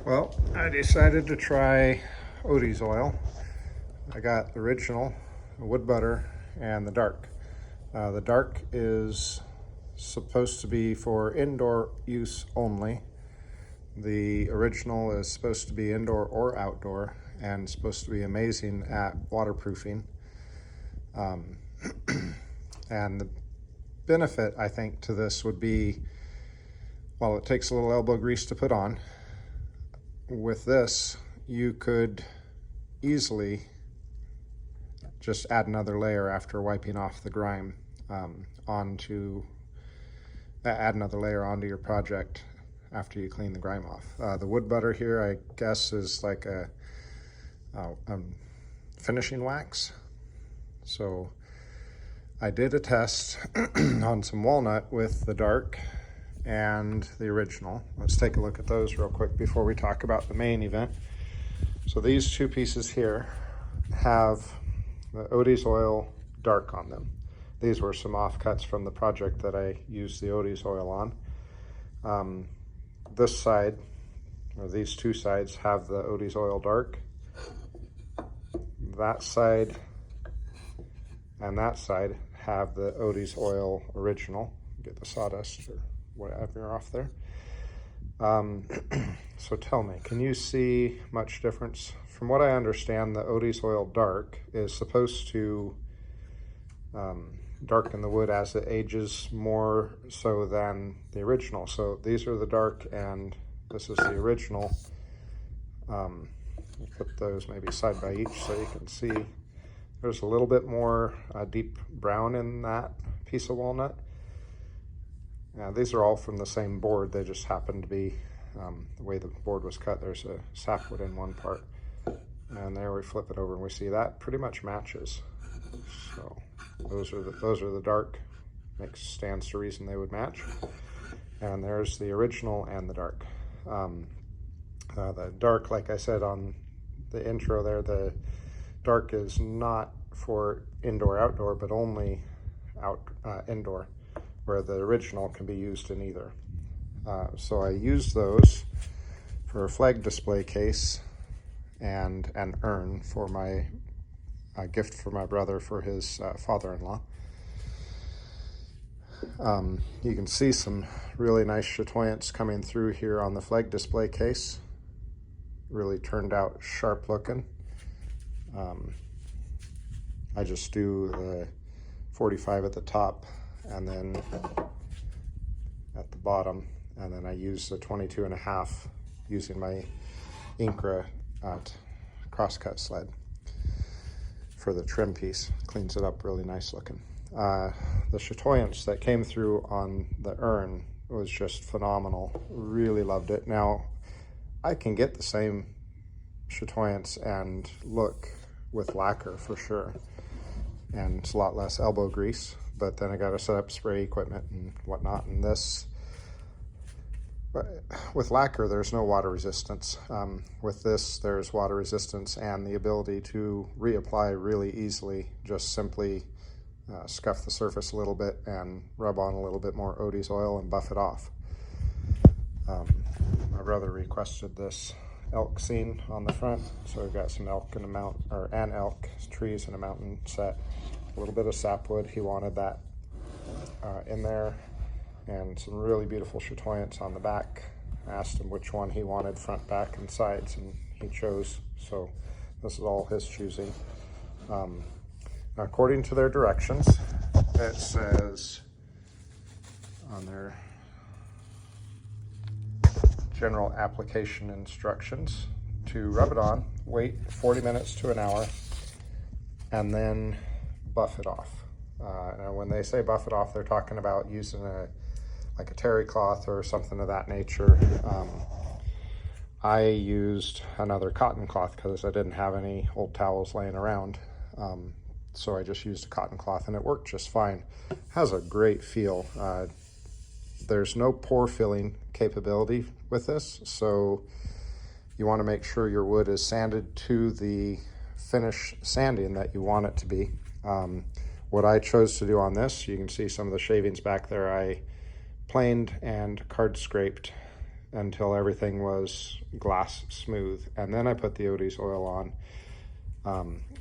Well, I decided to try Odie's oil. I got the original, the wood butter, and the dark. The dark is supposed to be for indoor use only. The original is supposed to be indoor or outdoor and supposed to be amazing at waterproofing. And the benefit, I think, to this would be, well, it takes a little elbow grease to put on. With this, you could easily just add another layer after wiping off the grime add another layer onto your project after you clean the grime off. The wood butter here, I guess, is like a finishing wax. So I did a test on some walnut with the dark and the original. Let's take a look at those real quick before we talk about the main event. So these two pieces here have the Odie's oil dark on them. These were some offcuts from the project that I used the Odie's oil on. This side, or these two sides, have the Odie's oil dark. That side and that side have the Odie's oil original. Get the sawdust or whatever off there. So tell me, can you see much difference? From what I understand, the Odie's oil dark is supposed to darken the wood as it ages more so than the original. So these are the dark and this is the original. We'll put those maybe side by each so you can see there's a little bit more deep brown in that piece of walnut. These are all from the same board. They just happen to be the way the board was cut. There's a sapwood in one part, and there we flip it over and we see that pretty much matches. So those are the dark. Stands to reason they would match. And there's the original and the dark. The dark, like I said on the intro there, the dark is not for indoor outdoor, but only indoor, where the original can be used in either. So I used those for a flag display case and an urn for my gift for my brother for his father-in-law. You can see some really nice chatoyance coming through here on the flag display case. Really turned out sharp looking. I just do the 45 at the top and then at the bottom, and then I use the 22.5 using my Incra crosscut sled for the trim piece. Cleans it up really nice looking. The chatoyance that came through on the urn was just phenomenal. Really loved it. Now, I can get the same chatoyance and look with lacquer for sure, and it's a lot less elbow grease, but then I got to set up spray equipment and whatnot. And this, with lacquer, there's no water resistance. With this, there's water resistance and the ability to reapply really easily. Just simply scuff the surface a little bit and rub on a little bit more Odie's oil and buff it off. My brother requested this elk scene on the front, so we've got some elk in an elk trees in a mountain set. A little bit of sapwood, he wanted that in there, and some really beautiful chatoyance on the back. I asked him which one he wanted, front, back, and sides, and he chose. So this is all his choosing. Now, according to their directions, it says on their general application instructions to rub it on, wait 40 minutes to an hour, and then buff it off. Now when they say buff it off, they're talking about using like a terry cloth or something of that nature. I used another cotton cloth because I didn't have any old towels laying around. So I just used a cotton cloth and it worked just fine. Has a great feel. There's no pore filling capability with this, so you want to make sure your wood is sanded to the finish sanding that you want it to be. What I chose to do on this, you can see some of the shavings back there, I planed and card scraped until everything was glass smooth, and then I put the Odie's oil on.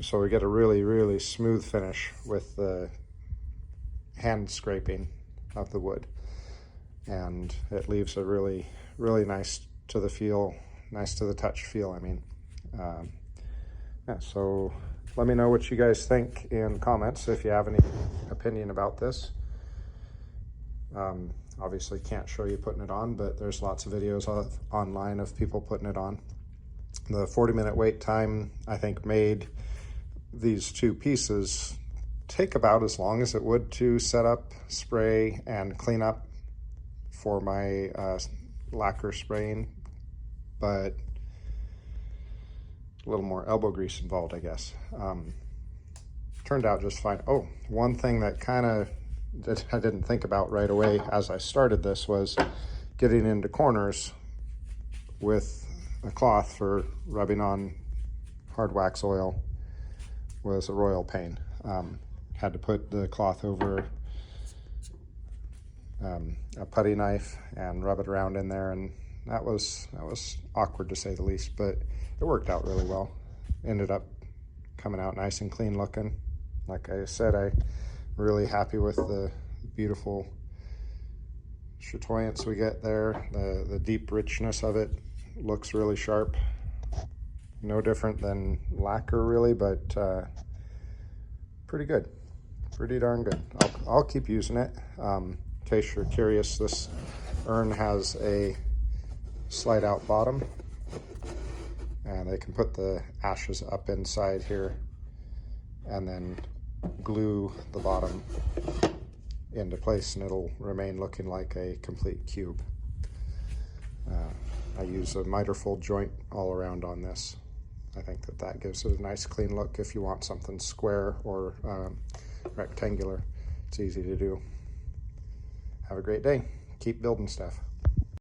So we get a really, really smooth finish with the hand scraping of the wood, and it leaves a really, really nice to the touch feel. I mean, yeah, so let me know what you guys think in comments if you have any opinion about this. Obviously can't show you putting it on, but there's lots of videos online of people putting it on. The 40-minute wait time, I think, made these two pieces take about as long as it would to set up, spray, and clean up for my lacquer spraying, but a little more elbow grease involved, I guess. Turned out just fine. Oh, one thing that I didn't think about right away as I started this was getting into corners with a cloth for rubbing on hard wax oil was a royal pain. Had to put the cloth over a putty knife and rub it around in there, and that was awkward to say the least, but it worked out really well. Ended up coming out nice and clean looking. Like I said, I'm really happy with the beautiful chatoyance we get there. The deep richness of it looks really sharp. No different than lacquer really, but pretty good. Pretty darn good. I'll keep using it. In case you're curious, this urn has a slide out bottom, and they can put the ashes up inside here and then glue the bottom into place, and it'll remain looking like a complete cube. I use a miterfold joint all around on this. I think that gives it a nice clean look. If you want something square or rectangular, it's easy to do. Have a great day. Keep building stuff.